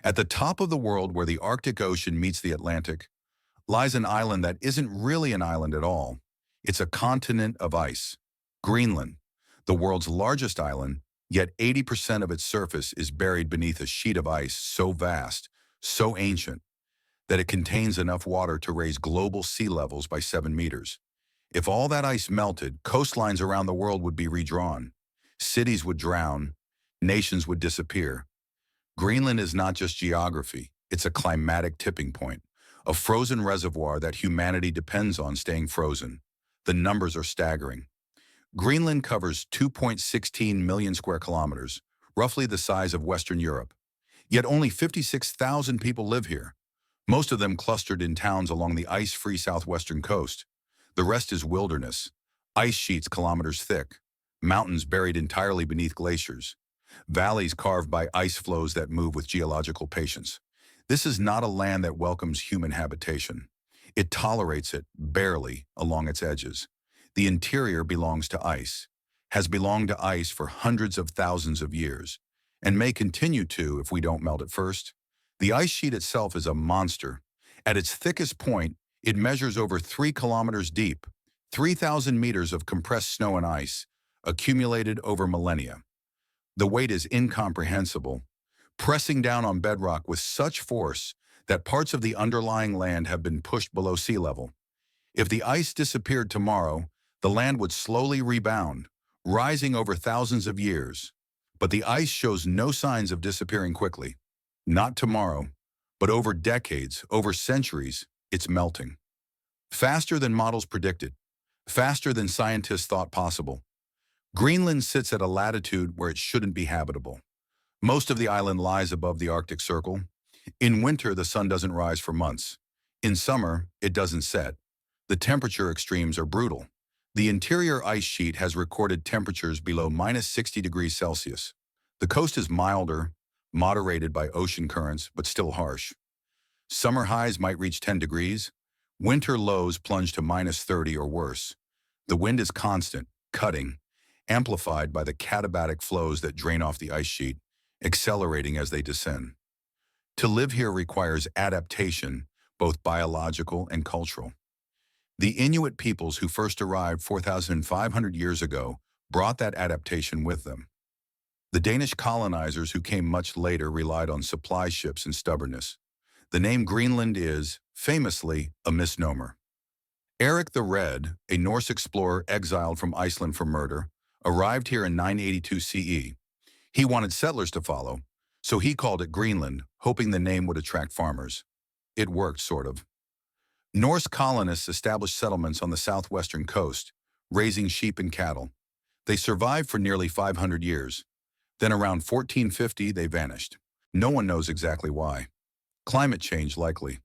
At the top of the world where the Arctic Ocean meets the Atlantic lies an island that isn't really an island at all. It's a continent of ice. Greenland, the world's largest island, yet 80% of its surface is buried beneath a sheet of ice so vast, so ancient, that it contains enough water to raise global sea levels by 7 meters. If all that ice melted, coastlines around the world would be redrawn. Cities would drown, nations would disappear. Greenland is not just geography, it's a climatic tipping point, a frozen reservoir that humanity depends on staying frozen. The numbers are staggering. Greenland covers 2.16 million square kilometers, roughly the size of Western Europe. Yet only 56,000 people live here, most of them clustered in towns along the ice-free southwestern coast. The rest is wilderness, ice sheets kilometers thick, mountains buried entirely beneath glaciers, valleys carved by ice flows that move with geological patience. This is not a land that welcomes human habitation. It tolerates it, barely, along its edges. The interior belongs to ice, has belonged to ice for hundreds of thousands of years, and may continue to if we don't melt it first. The ice sheet itself is a monster. At its thickest point, it measures over 3 kilometers deep, 3,000 meters of compressed snow and ice, accumulated over millennia. The weight is incomprehensible, pressing down on bedrock with such force that parts of the underlying land have been pushed below sea level. If the ice disappeared tomorrow, the land would slowly rebound, rising over thousands of years. But the ice shows no signs of disappearing quickly. Not tomorrow, but over decades, over centuries, it's melting. Faster than models predicted, faster than scientists thought possible. Greenland sits at a latitude where it shouldn't be habitable. Most of the island lies above the Arctic Circle. In winter, the sun doesn't rise for months. In summer, it doesn't set. The temperature extremes are brutal. The interior ice sheet has recorded temperatures below minus 60 degrees Celsius. The coast is milder, moderated by ocean currents, but still harsh. Summer highs might reach 10 degrees. Winter lows plunge to minus 30 or worse. The wind is constant, cutting, amplified by the katabatic flows that drain off the ice sheet, accelerating as they descend. To live here requires adaptation, both biological and cultural. The Inuit peoples who first arrived 4,500 years ago brought that adaptation with them. The Danish colonizers who came much later relied on supply ships and stubbornness. The name Greenland is, famously, a misnomer. Eric the Red, a Norse explorer exiled from Iceland for murder, arrived here in 982 CE. He wanted settlers to follow, so he called it Greenland, hoping the name would attract farmers. It worked, sort of. Norse colonists established settlements on the southwestern coast, raising sheep and cattle. They survived for nearly 500 years. Then around 1450, they vanished. No one knows exactly why. Climate change, likely.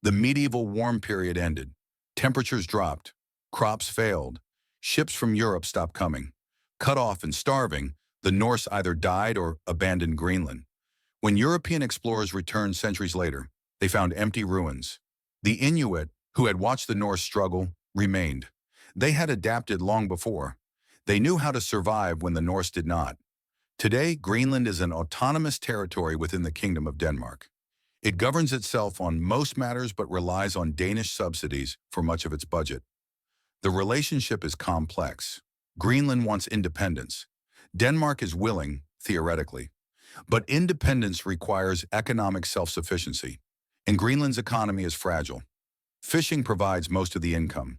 The medieval warm period ended. Temperatures dropped. Crops failed. Ships from Europe stopped coming. Cut off and starving, the Norse either died or abandoned Greenland. When European explorers returned centuries later, they found empty ruins. The Inuit, who had watched the Norse struggle, remained. They had adapted long before. They knew how to survive when the Norse did not. Today, Greenland is an autonomous territory within the Kingdom of Denmark. It governs itself on most matters but relies on Danish subsidies for much of its budget. The relationship is complex. Greenland wants independence. Denmark is willing, theoretically. But independence requires economic self-sufficiency, and Greenland's economy is fragile. Fishing provides most of the income.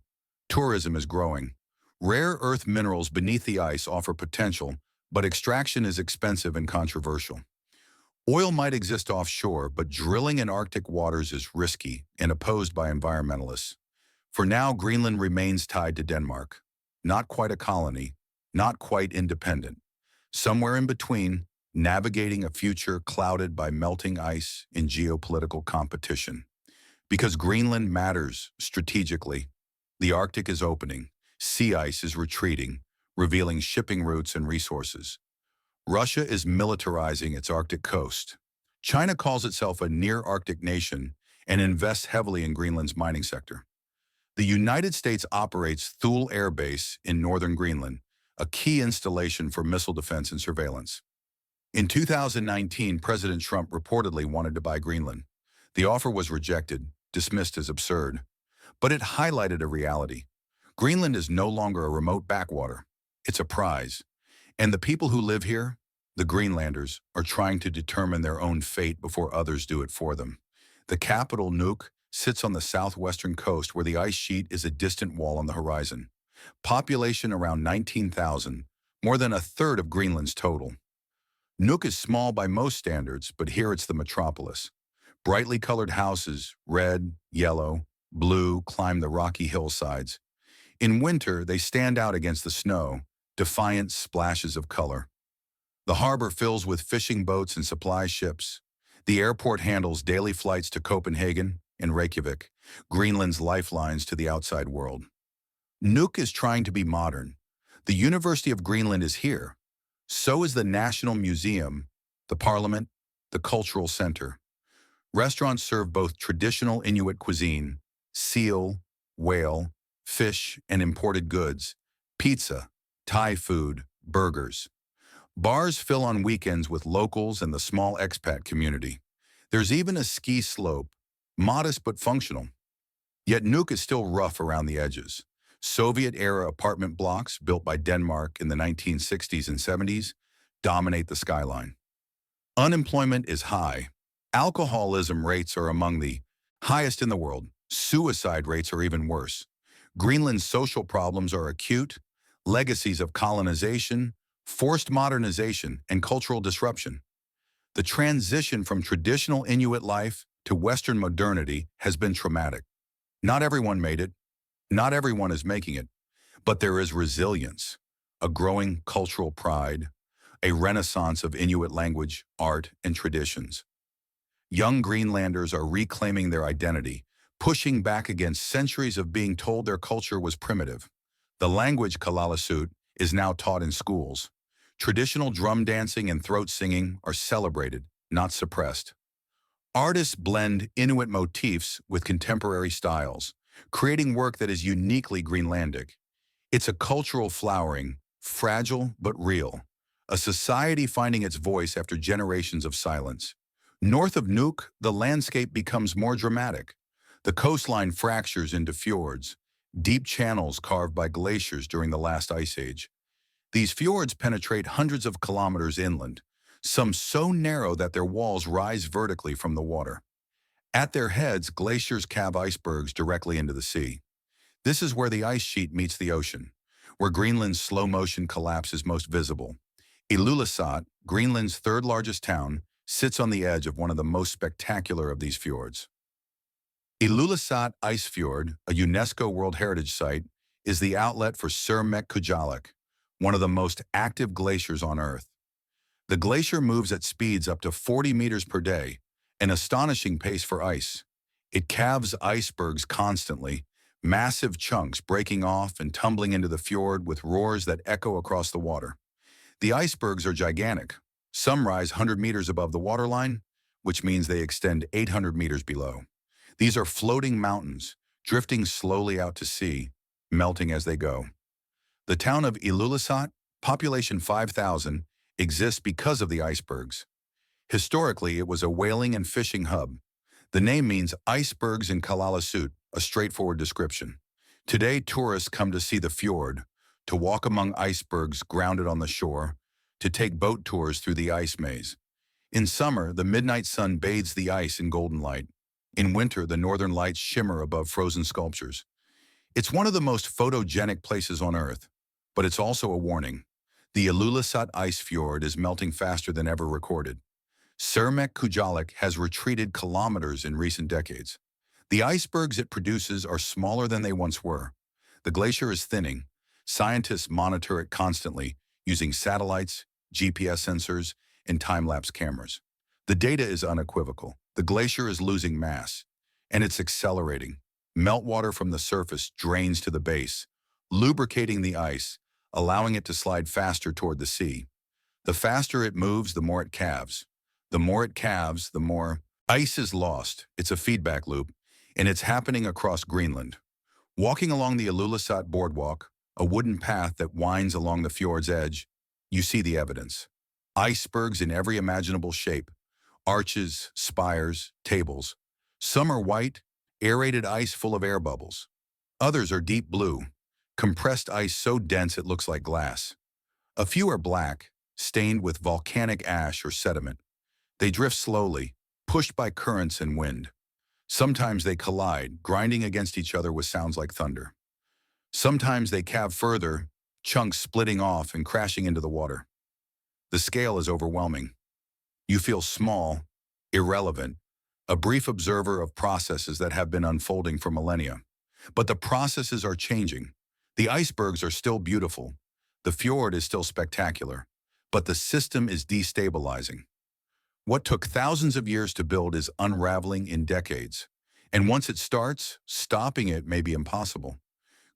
Tourism is growing. Rare earth minerals beneath the ice offer potential, but extraction is expensive and controversial. Oil might exist offshore, but drilling in Arctic waters is risky and opposed by environmentalists. For now, Greenland remains tied to Denmark. Not quite a colony, not quite independent. Somewhere in between, navigating a future clouded by melting ice in geopolitical competition. Because Greenland matters strategically. The Arctic is opening, sea ice is retreating, revealing shipping routes and resources. Russia is militarizing its Arctic coast. China calls itself a near-Arctic nation and invests heavily in Greenland's mining sector. The United States operates Thule Air Base in northern Greenland, a key installation for missile defense and surveillance. In 2019, President Trump reportedly wanted to buy Greenland. The offer was rejected, dismissed as absurd. But it highlighted a reality. Greenland is no longer a remote backwater. It's a prize. And the people who live here, the Greenlanders, are trying to determine their own fate before others do it for them. The capital, Nuuk, sits on the southwestern coast where the ice sheet is a distant wall on the horizon. Population around 19,000, more than a third of Greenland's total. Nuuk is small by most standards, but here it's the metropolis. Brightly colored houses, red, yellow, blue, climb the rocky hillsides. In winter, they stand out against the snow, defiant splashes of color. The harbor fills with fishing boats and supply ships. The airport handles daily flights to Copenhagen and Reykjavik, Greenland's lifelines to the outside world. Nuuk is trying to be modern. The University of Greenland is here. So is the National Museum, the Parliament, the Cultural Center. Restaurants serve both traditional Inuit cuisine, seal, whale, fish, and imported goods, pizza, Thai food, burgers. Bars fill on weekends with locals and the small expat community. There's even a ski slope, modest but functional. Yet Nuuk is still rough around the edges. Soviet-era apartment blocks built by Denmark in the 1960s and 70s dominate the skyline. Unemployment is high. Alcoholism rates are among the highest in the world. Suicide rates are even worse. Greenland's social problems are acute, legacies of colonization, forced modernization, and cultural disruption. The transition from traditional Inuit life to Western modernity has been traumatic. Not everyone made it. Not everyone is making it. But there is resilience, a growing cultural pride, a renaissance of Inuit language, art, and traditions. Young Greenlanders are reclaiming their identity, pushing back against centuries of being told their culture was primitive. The language Ilulissat is now taught in schools. Traditional drum dancing and throat singing are celebrated, not suppressed. Artists blend Inuit motifs with contemporary styles, creating work that is uniquely Greenlandic. It's a cultural flowering, fragile but real, a society finding its voice after generations of silence. North of Nuuk, the landscape becomes more dramatic. The coastline fractures into fjords, deep channels carved by glaciers during the last ice age. These fjords penetrate hundreds of kilometers inland, some so narrow that their walls rise vertically from the water. At their heads, glaciers calve icebergs directly into the sea. This is where the ice sheet meets the ocean, where Greenland's slow-motion collapse is most visible. Ilulissat, Greenland's third largest town, sits on the edge of one of the most spectacular of these fjords. Ilulissat Ice Fjord, a UNESCO World Heritage Site, is the outlet for Qaanaaq, one of the most active glaciers on Earth. The glacier moves at speeds up to 40 meters per day, an astonishing pace for ice. It calves icebergs constantly, massive chunks breaking off and tumbling into the fjord with roars that echo across the water. The icebergs are gigantic. Some rise 100 meters above the waterline, which means they extend 800 meters below. These are floating mountains, drifting slowly out to sea, melting as they go. The town of Ilulissat, population 5,000, exists because of the icebergs. Historically, it was a whaling and fishing hub. The name means icebergs in Ilulissat, a straightforward description. Today, tourists come to see the fjord, to walk among icebergs grounded on the shore, to take boat tours through the ice maze. In summer, the midnight sun bathes the ice in golden light. In winter, the northern lights shimmer above frozen sculptures. It's one of the most photogenic places on Earth, but it's also a warning. The Ilulissat ice fjord is melting faster than ever recorded. Qaanaaq has retreated kilometers in recent decades. The icebergs it produces are smaller than they once were. The glacier is thinning. Scientists monitor it constantly, using satellites, GPS sensors, and time-lapse cameras. The data is unequivocal. The glacier is losing mass, and it's accelerating. Meltwater from the surface drains to the base, lubricating the ice, allowing it to slide faster toward the sea. The faster it moves, the more it calves. The more it calves, the more ice is lost. It's a feedback loop, and it's happening across Greenland. Walking along the Ilulissat boardwalk, a wooden path that winds along the fjord's edge, you see the evidence. Icebergs in every imaginable shape, arches, spires, tables. Some are white, aerated ice full of air bubbles. Others are deep blue, compressed ice so dense it looks like glass. A few are black, stained with volcanic ash or sediment. They drift slowly, pushed by currents and wind. Sometimes they collide, grinding against each other with sounds like thunder. Sometimes they calve further, chunks splitting off and crashing into the water. The scale is overwhelming. You feel small, irrelevant, a brief observer of processes that have been unfolding for millennia. But the processes are changing. The icebergs are still beautiful. The fjord is still spectacular. But the system is destabilizing. What took thousands of years to build is unraveling in decades. And once it starts, stopping it may be impossible.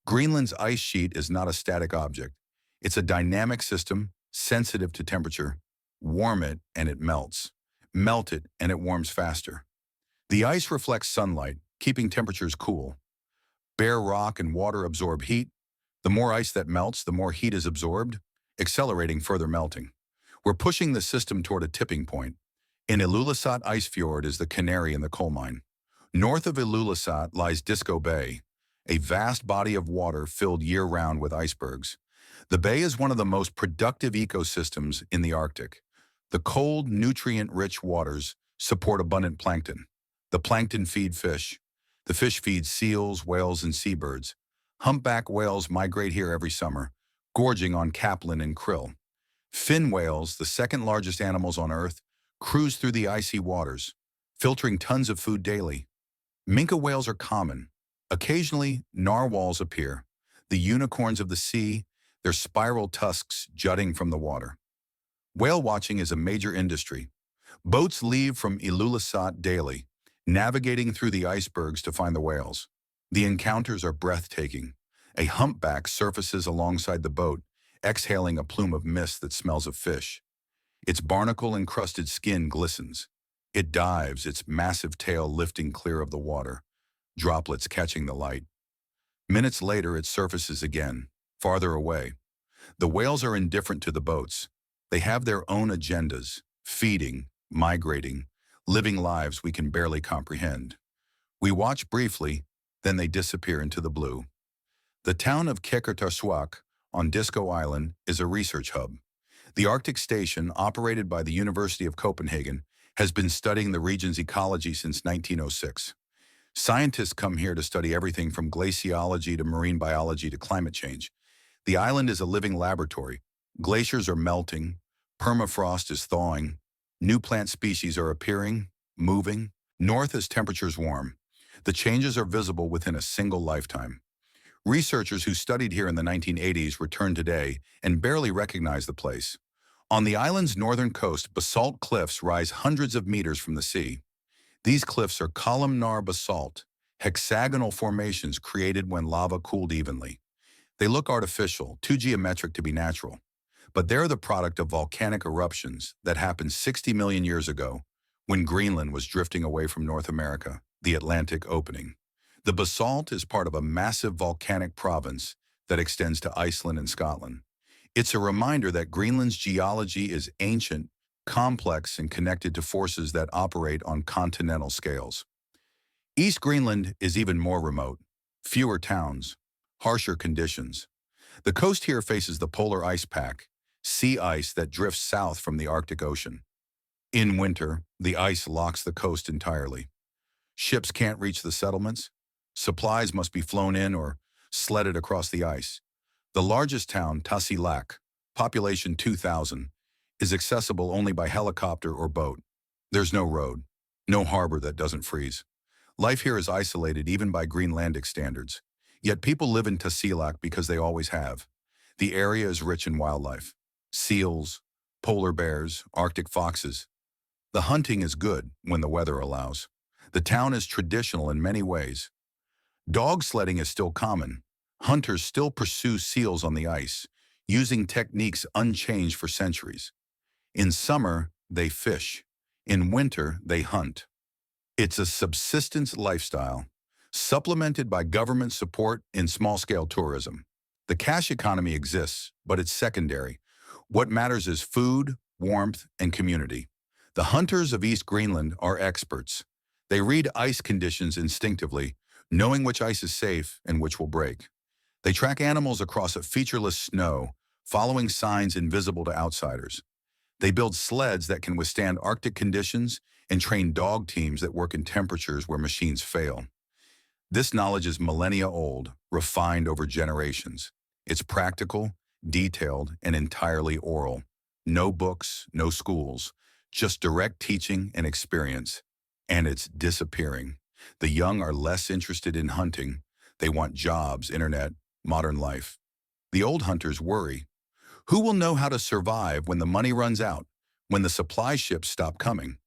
Greenland's ice sheet is not a static object. It's a dynamic system, sensitive to temperature. Warm it and it melts. Melt it and it warms faster. The ice reflects sunlight, keeping temperatures cool. Bare rock and water absorb heat. The more ice that melts, the more heat is absorbed, accelerating further melting. We're pushing the system toward a tipping point. In Ilulissat Ice Fjord is the canary in the coal mine. North of Ilulissat lies Disco Bay, a vast body of water filled year-round with icebergs. The bay is one of the most productive ecosystems in the Arctic. The cold, nutrient-rich waters support abundant plankton. The plankton feed fish. The fish feed seals, whales, and seabirds. Humpback whales migrate here every summer, gorging on capelin and krill. Fin whales, the second largest animals on Earth, cruise through the icy waters, filtering tons of food daily. Minke whales are common. Occasionally, narwhals appear, the unicorns of the sea, their spiral tusks jutting from the water. Whale watching is a major industry. Boats leave from Ilulissat daily, navigating through the icebergs to find the whales. The encounters are breathtaking. A humpback surfaces alongside the boat, exhaling a plume of mist that smells of fish. Its barnacle-encrusted skin glistens. It dives, its massive tail lifting clear of the water, droplets catching the light. Minutes later, it surfaces again, farther away. The whales are indifferent to the boats. They have their own agendas, feeding, migrating, living lives we can barely comprehend. We watch briefly, then they disappear into the blue. The town of Qeqertarsuaq on Disco Island is a research hub. The Arctic Station, operated by the University of Copenhagen, has been studying the region's ecology since 1906. Scientists come here to study everything from glaciology to marine biology to climate change. The island is a living laboratory. Glaciers are melting, permafrost is thawing, new plant species are appearing, moving. North as temperatures warm. The changes are visible within a single lifetime. Researchers who studied here in the 1980s return today and barely recognize the place. On the island's northern coast, basalt cliffs rise hundreds of meters from the sea. These cliffs are columnar basalt, hexagonal formations created when lava cooled evenly. They look artificial, too geometric to be natural. But they're the product of volcanic eruptions that happened 60 million years ago when Greenland was drifting away from North America, the Atlantic opening. The basalt is part of a massive volcanic province that extends to Iceland and Scotland. It's a reminder that Greenland's geology is ancient, complex, and connected to forces that operate on continental scales. East Greenland is even more remote. Fewer towns, harsher conditions. The coast here faces the polar ice pack, sea ice that drifts south from the Arctic Ocean. In winter, the ice locks the coast entirely. Ships can't reach the settlements. Supplies must be flown in or sledded across the ice. The largest town, Tasiilaq, population 2,000, is accessible only by helicopter or boat. There's no road, no harbor that doesn't freeze. Life here is isolated even by Greenlandic standards. Yet people live in Tasiilaq because they always have. The area is rich in wildlife. Seals, polar bears, Arctic foxes. The hunting is good when the weather allows. The town is traditional in many ways. Dog sledding is still common. Hunters still pursue seals on the ice, using techniques unchanged for centuries. In summer, they fish. In winter, they hunt. It's a subsistence lifestyle, supplemented by government support in small-scale tourism. The cash economy exists, but it's secondary. What matters is food, warmth, and community. The hunters of East Greenland are experts. They read ice conditions instinctively, knowing which ice is safe and which will break. They track animals across a featureless snow, following signs invisible to outsiders. They build sleds that can withstand Arctic conditions and train dog teams that work in temperatures where machines fail. This knowledge is millennia old, refined over generations. It's practical, detailed, and entirely oral. No books, no schools, just direct teaching and experience. And it's disappearing. The young are less interested in hunting. They want jobs, internet, modern life. The old hunters worry. Who will know how to survive when the money runs out, when the supply ships stop coming?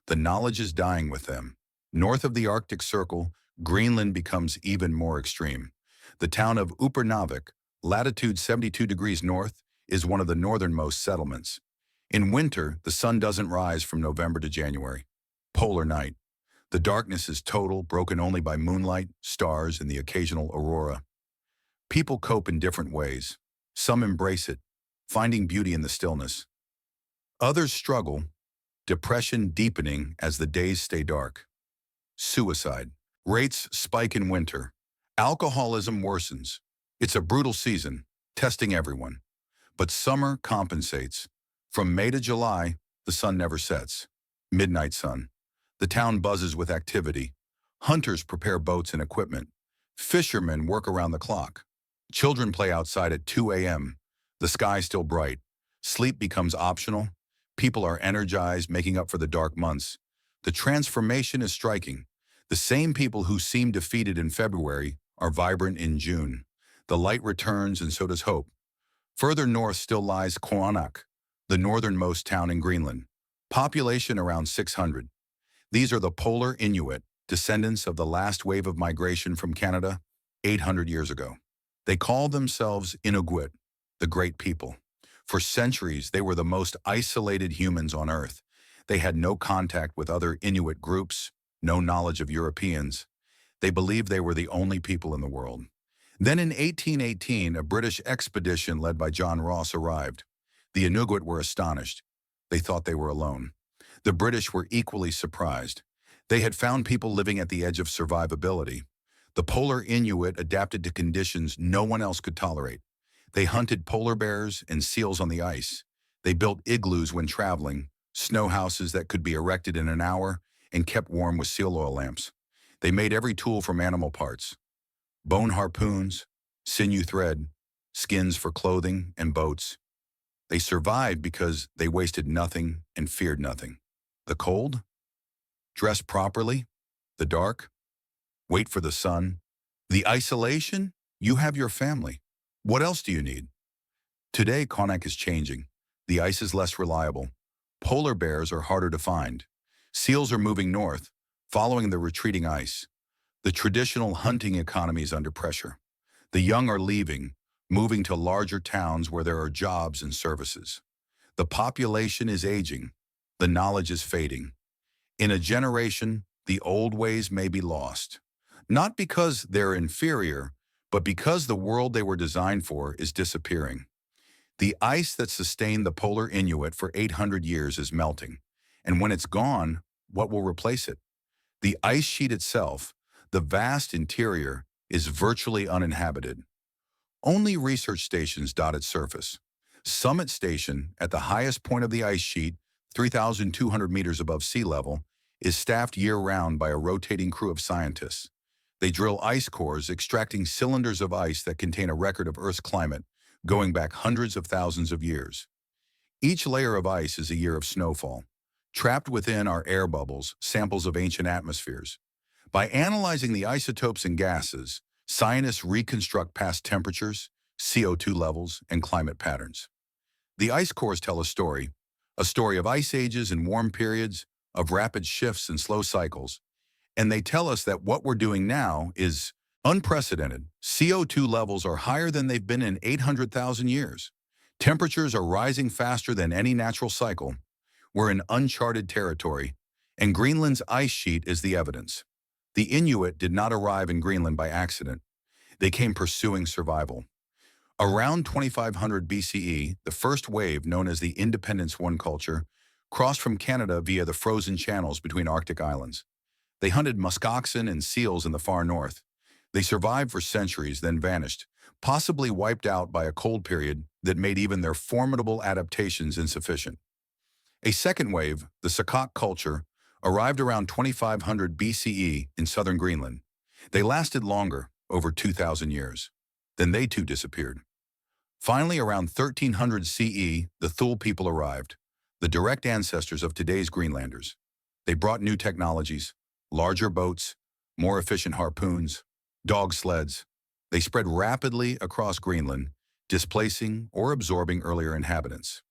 The knowledge is dying with them. North of the Arctic Circle, Greenland becomes even more extreme. The town of Upernavik, latitude 72 degrees north, is one of the northernmost settlements. In winter, the sun doesn't rise from November to January. Polar night. The darkness is total, broken only by moonlight, stars, and the occasional aurora. People cope in different ways. Some embrace it, finding beauty in the stillness. Others struggle, depression deepening as the days stay dark. Suicide. Rates spike in winter. Alcoholism worsens. It's a brutal season, testing everyone. But summer compensates. From May to July, the sun never sets. Midnight sun. The town buzzes with activity. Hunters prepare boats and equipment. Fishermen work around the clock. Children play outside at 2 a.m. The sky still bright. Sleep becomes optional. People are energized, making up for the dark months. The transformation is striking. The same people who seemed defeated in February are vibrant in June. The light returns and so does hope. Further north still lies Qaanaaq, the northernmost town in Greenland. Population around 600. These are the Polar Inuit, descendants of the last wave of migration from Canada 800 years ago. They call themselves Inuit, the great people. For centuries, they were the most isolated humans on Earth. They had no contact with other Inuit groups, no knowledge of Europeans. They believed they were the only people in the world. Then in 1818, a British expedition led by John Ross arrived. The Inuit were astonished. They thought they were alone. The British were equally surprised. They had found people living at the edge of survivability. The Polar Inuit adapted to conditions no one else could tolerate. They hunted polar bears and seals on the ice. They built igloos when traveling, snow houses that could be erected in an hour, and kept warm with seal oil lamps. They made every tool from animal parts. Bone harpoons, sinew thread, skins for clothing and boats. They survived because they wasted nothing and feared nothing. The cold? Dress properly. The dark? Wait for the sun. The isolation? You have your family. What else do you need? Today, Qaanaaq is changing. The ice is less reliable. Polar bears are harder to find. Seals are moving north, following the retreating ice. The traditional hunting economy is under pressure. The young are leaving, moving to larger towns where there are jobs and services. The population is aging. The knowledge is fading. In a generation, the old ways may be lost. Not because they're inferior, but because the world they were designed for is disappearing. The ice that sustained the Polar Inuit for 800 years is melting. And when it's gone, what will replace it? The ice sheet itself, the vast interior, is virtually uninhabited. Only research stations dot its surface. Summit Station, at the highest point of the ice sheet, 3,200 meters above sea level, is staffed year-round by a rotating crew of scientists. They drill ice cores, extracting cylinders of ice that contain a record of Earth's climate, going back hundreds of thousands of years. Each layer of ice is a year of snowfall. Trapped within are air bubbles, samples of ancient atmospheres. By analyzing the isotopes and gases, scientists reconstruct past temperatures, CO2 levels, and climate patterns. The ice cores tell a story of ice ages and warm periods, of rapid shifts and slow cycles, and they tell us that what we're doing now is unprecedented. CO2 levels are higher than they've been in 800,000 years. Temperatures are rising faster than any natural cycle. We're in uncharted territory, and Greenland's ice sheet is the evidence. The Inuit did not arrive in Greenland by accident. They came pursuing survival. Around 2500 BCE, the first wave, known as the Independence One culture, crossed from Canada via the frozen channels between Arctic islands. They hunted muskoxen and seals in the far north. They survived for centuries, then vanished, possibly wiped out by a cold period that made even their formidable adaptations insufficient. A second wave, the Sakak culture, arrived around 2500 BCE in southern Greenland. They lasted longer, over 2,000 years. Then they too disappeared. Finally, around 1300 CE, the Thule people arrived, the direct ancestors of today's Greenlanders. They brought new technologies, larger boats, more efficient harpoons, dog sleds. They spread rapidly across Greenland, displacing or absorbing earlier inhabitants.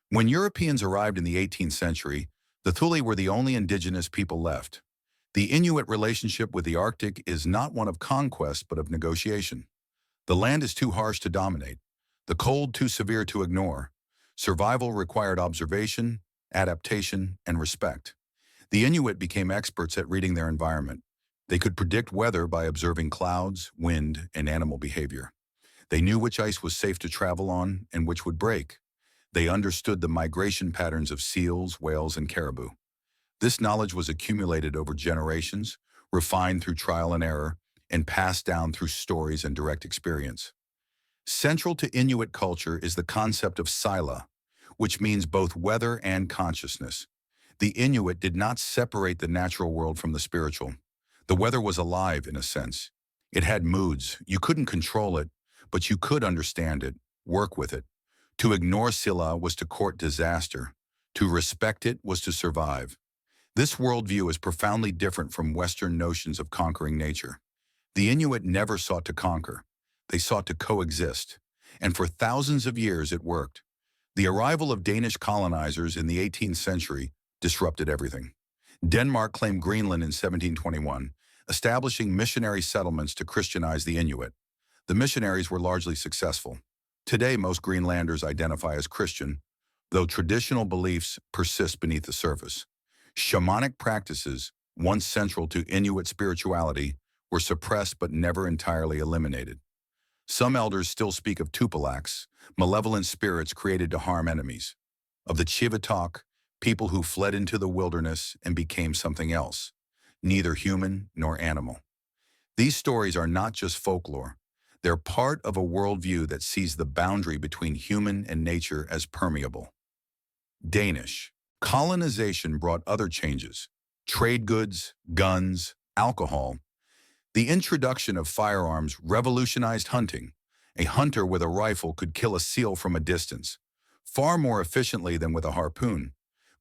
When Europeans arrived in the 18th century, the Thule were the only indigenous people left. The Inuit relationship with the Arctic is not one of conquest but of negotiation. The land is too harsh to dominate, the cold too severe to ignore. Survival required observation, adaptation, and respect. The Inuit became experts at reading their environment. They could predict weather by observing clouds, wind, and animal behavior. They knew which ice was safe to travel on and which would break. They understood the migration patterns of seals, whales, and caribou. This knowledge was accumulated over generations, refined through trial and error, and passed down through stories and direct experience. Central to Inuit culture is the concept of sila, which means both weather and consciousness. The Inuit did not separate the natural world from the spiritual. The weather was alive, in a sense. It had moods. You couldn't control it, but you could understand it, work with it. To ignore sila was to court disaster. To respect it was to survive. This worldview is profoundly different from Western notions of conquering nature. The Inuit never sought to conquer. They sought to coexist. And for thousands of years it worked. The arrival of Danish colonizers in the 18th century disrupted everything. Denmark claimed Greenland in 1721, establishing missionary settlements to Christianize the Inuit. The missionaries were largely successful. Today, most Greenlanders identify as Christian, though traditional beliefs persist beneath the surface. Shamanic practices, once central to Inuit spirituality, were suppressed but never entirely eliminated. Some elders still speak of tupalaks, malevolent spirits created to harm enemies. Of the Chivitok, people who fled into the wilderness and became something else, neither human nor animal. These stories are not just folklore. They're part of a worldview that sees the boundary between human and nature as permeable. Danish. Colonization brought other changes: trade goods, guns, alcohol. The introduction of firearms revolutionized hunting. A hunter with a rifle could kill a seal from a distance, far more efficiently than with a harpoon.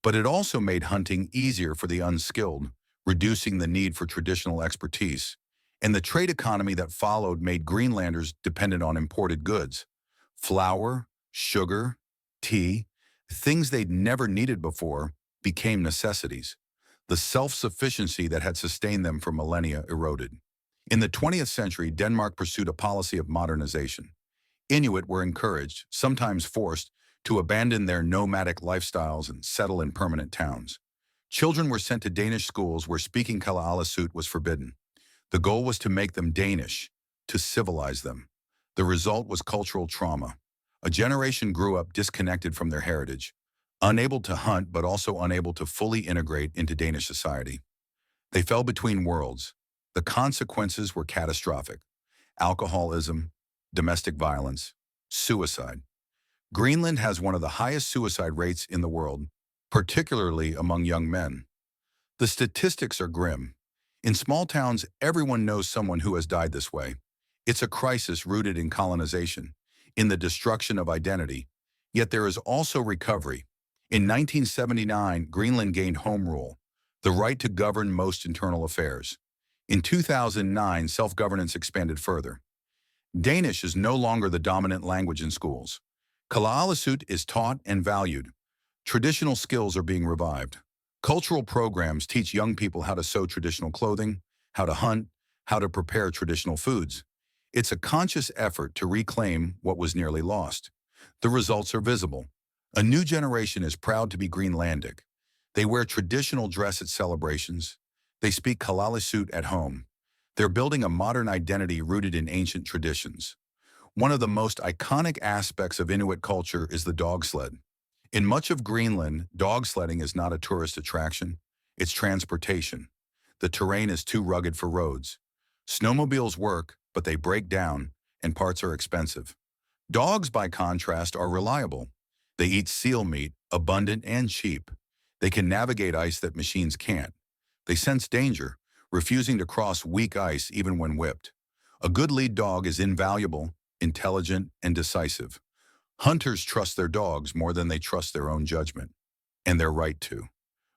But it also made hunting easier for the unskilled, reducing the need for traditional expertise. And the trade economy that followed made Greenlanders dependent on imported goods. Flour, sugar, tea, things they'd never needed before, became necessities. The self-sufficiency that had sustained them for millennia eroded. In the 20th century, Denmark pursued a policy of modernization. Inuit were encouraged, sometimes forced, to abandon their nomadic lifestyles and settle in permanent towns. Children were sent to Danish schools where speaking Ilulissat was forbidden. The goal was to make them Danish, to civilize them. The result was cultural trauma. A generation grew up disconnected from their heritage, unable to hunt but also unable to fully integrate into Danish society. They fell between worlds. The consequences were catastrophic: alcoholism, domestic violence, suicide. Greenland has one of the highest suicide rates in the world, particularly among young men. The statistics are grim. In small towns, everyone knows someone who has died this way. It's a crisis rooted in colonization, in the destruction of identity. Yet there is also recovery. In 1979, Greenland gained home rule, the right to govern most internal affairs. In 2009, self-governance expanded further. Danish is no longer the dominant language in schools. Ilulissat is taught and valued. Traditional skills are being revived. Cultural programs teach young people how to sew traditional clothing, how to hunt, how to prepare traditional foods. It's a conscious effort to reclaim what was nearly lost. The results are visible. A new generation is proud to be Greenlandic. They wear traditional dress at celebrations. They speak Ilulissat at home. They're building a modern identity rooted in ancient traditions. One of the most iconic aspects of Inuit culture is the dog sled. In much of Greenland, dog sledding is not a tourist attraction, it's transportation. The terrain is too rugged for roads. Snowmobiles work, but they break down, and parts are expensive. Dogs, by contrast, are reliable. They eat seal meat, abundant and cheap. They can navigate ice that machines can't. They sense danger, refusing to cross weak ice even when whipped. A good lead dog is invaluable, intelligent, and decisive. Hunters trust their dogs more than they trust their own judgment. And they're right to.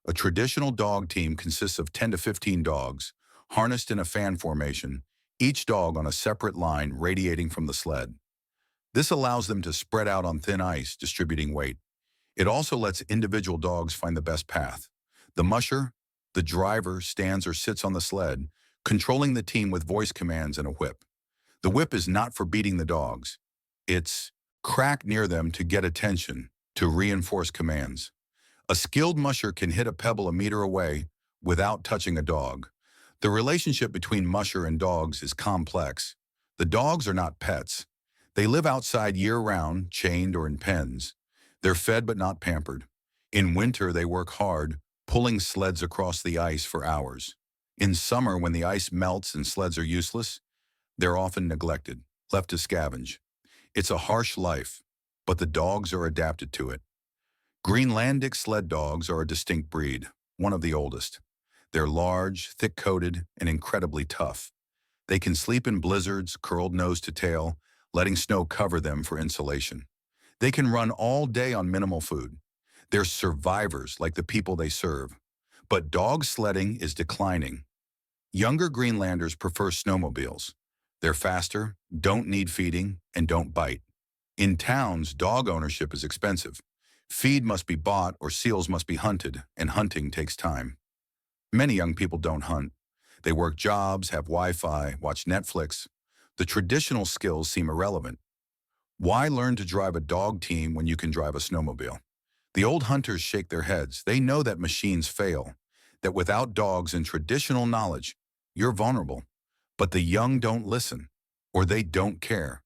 A traditional dog team consists of 10 to 15 dogs, harnessed in a fan formation, each dog on a separate line radiating from the sled. This allows them to spread out on thin ice, distributing weight. It also lets individual dogs find the best path. The musher, the driver, stands or sits on the sled, controlling the team with voice commands and a whip. The whip is not for beating the dogs. It's crack near them to get attention, to reinforce commands. A skilled musher can hit a pebble a meter away without touching a dog. The relationship between musher and dogs is complex. The dogs are not pets. They live outside year-round, chained or in pens. They're fed but not pampered. In winter, they work hard, pulling sleds across the ice for hours. In summer, when the ice melts and sleds are useless, they're often neglected, left to scavenge. It's a harsh life, but the dogs are adapted to it. Greenlandic sled dogs are a distinct breed, one of the oldest. They're large, thick-coated, and incredibly tough. They can sleep in blizzards, curled nose to tail, letting snow cover them for insulation. They can run all day on minimal food. They're survivors like the people they serve. But dog sledding is declining. Younger Greenlanders prefer snowmobiles. They're faster, don't need feeding, and don't bite. In towns, dog ownership is expensive. Feed must be bought or seals must be hunted, and hunting takes time. Many young people don't hunt. They work jobs, have Wi-Fi, watch Netflix. The traditional skills seem irrelevant. Why learn to drive a dog team when you can drive a snowmobile? The old hunters shake their heads. They know that machines fail, that without dogs and traditional knowledge, you're vulnerable. But the young don't listen, or they don't care.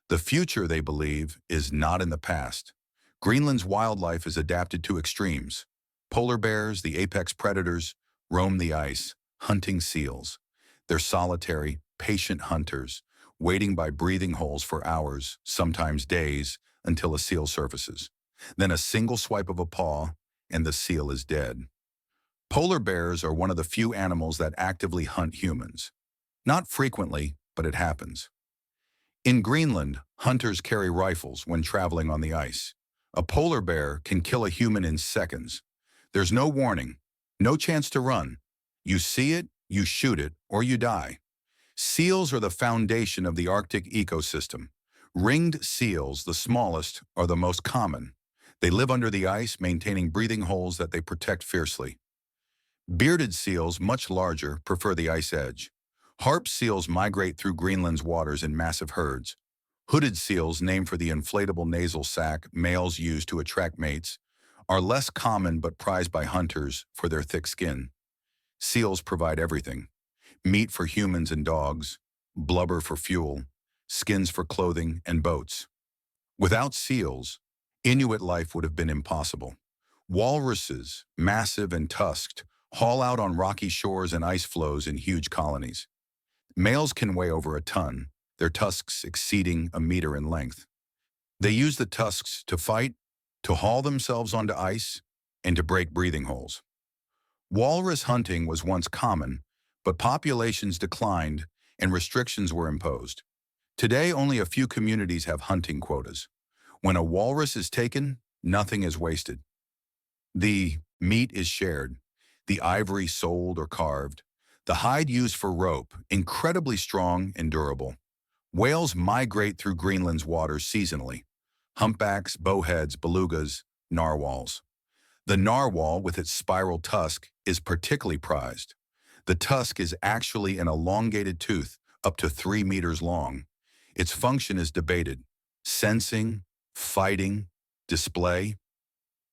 The future, they believe, is not in the past. Greenland's wildlife is adapted to extremes. Polar bears, the apex predators, roam the ice, hunting seals. They're solitary, patient hunters, waiting by breathing holes for hours, sometimes days, until a seal surfaces. Then a single swipe of a paw, and the seal is dead. Polar bears are one of the few animals that actively hunt humans. Not frequently, but it happens. In Greenland, hunters carry rifles when traveling on the ice. A polar bear can kill a human in seconds. There's no warning, no chance to run. You see it, you shoot it, or you die. Seals are the foundation of the Arctic ecosystem. Ringed seals, the smallest, are the most common. They live under the ice, maintaining breathing holes that they protect fiercely. Bearded seals, much larger, prefer the ice edge. Harp seals migrate through Greenland's waters in massive herds. Hooded seals, named for the inflatable nasal sac males use to attract mates, are less common but prized by hunters for their thick skin. Seals provide everything: meat for humans and dogs, blubber for fuel, skins for clothing and boats. Without seals, Inuit life would have been impossible. Walruses, massive and tusked, haul out on rocky shores and ice floes in huge colonies. Males can weigh over a ton, their tusks exceeding a meter in length. They use the tusks to fight, to haul themselves onto ice, and to break breathing holes. Walrus hunting was once common, but populations declined and restrictions were imposed. Today, only a few communities have hunting quotas. When a walrus is taken, nothing is wasted. The meat is shared, the ivory sold or carved, the hide used for rope, incredibly strong and durable. Whales migrate through Greenland's waters seasonally. Humpbacks, bowheads, belugas, narwhals. The narwhal, with its spiral tusk, is particularly prized. The tusk is actually an elongated tooth, up to 3 meters long. Its function is debated: sensing, fighting, display.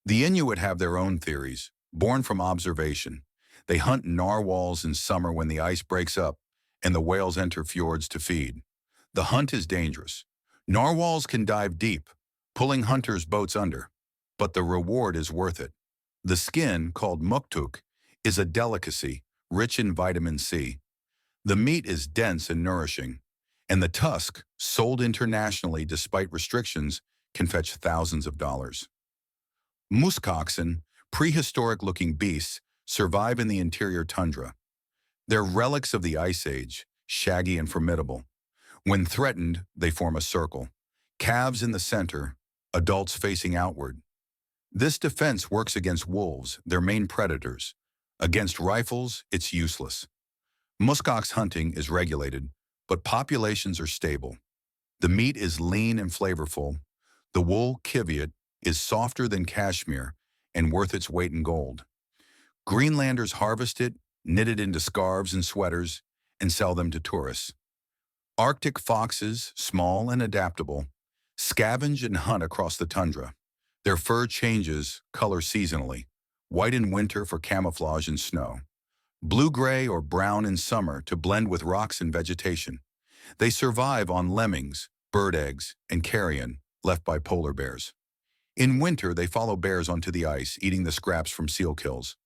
The Inuit have their own theories, born from observation. They hunt narwhals in summer when the ice breaks up and the whales enter fjords to feed. The hunt is dangerous. Narwhals can dive deep, pulling hunters' boats under, but the reward is worth it. The skin, called muktuk, is a delicacy, rich in vitamin C. The meat is dense and nourishing, and the tusk, sold internationally despite restrictions, can fetch thousands of dollars. Muskoxen, prehistoric-looking beasts, survive in the interior tundra. They're relics of the Ice Age, shaggy and formidable. When threatened, they form a circle. Calves in the center, adults facing outward. This defense works against wolves, their main predators. Against rifles, it's useless. Muskox hunting is regulated, but populations are stable. The meat is lean and flavorful. The wool, kiviot, is softer than cashmere and worth its weight in gold. Greenlanders harvest it, knit it into scarves and sweaters, and sell them to tourists. Arctic foxes, small and adaptable, scavenge and hunt across the tundra. Their fur changes color seasonally, white in winter for camouflage and snow, blue-gray or brown in summer to blend with rocks and vegetation. They survive on lemmings, bird eggs, and carrion left by polar bears. In winter, they follow bears onto the ice, eating the scraps from seal kills.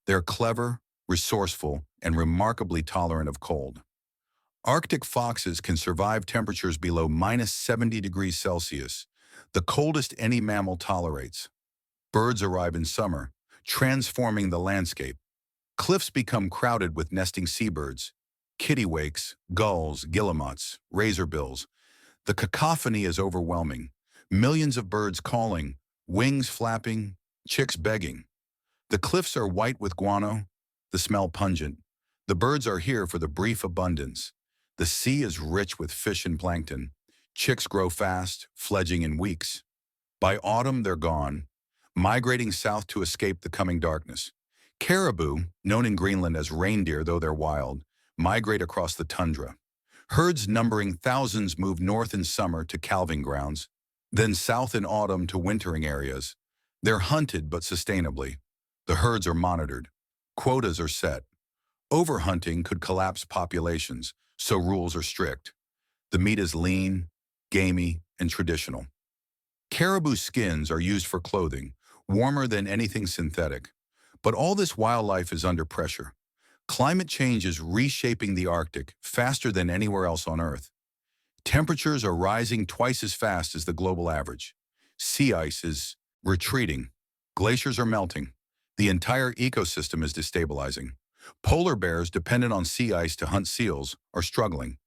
They're clever, resourceful, and remarkably tolerant of cold. Arctic foxes can survive temperatures below -70 degrees Celsius, the coldest any mammal tolerates. Birds arrive in summer, transforming the landscape. Cliffs become crowded with nesting seabirds, kittiwakes, gulls, guillemots, razorbills. The cacophony is overwhelming. Millions of birds calling, wings flapping, chicks begging. The cliffs are white with guano, the smell pungent. The birds are here for the brief abundance. The sea is rich with fish and plankton. Chicks grow fast, fledging in weeks. By autumn, they're gone, migrating south to escape the coming darkness. Caribou, known in Greenland as reindeer though they're wild, migrate across the tundra. Herds numbering thousands move north in summer to calving grounds, then south in autumn to wintering areas. They're hunted but sustainably. The herds are monitored. Quotas are set. Overhunting could collapse populations, so rules are strict. The meat is lean, gamey, and traditional. Caribou skins are used for clothing, warmer than anything synthetic. But all this wildlife is under pressure. Climate change is reshaping the Arctic faster than anywhere else on Earth. Temperatures are rising twice as fast as the global average. Sea ice is retreating. Glaciers are melting. The entire ecosystem is destabilizing. Polar bears, dependent on sea ice to hunt seals, are struggling.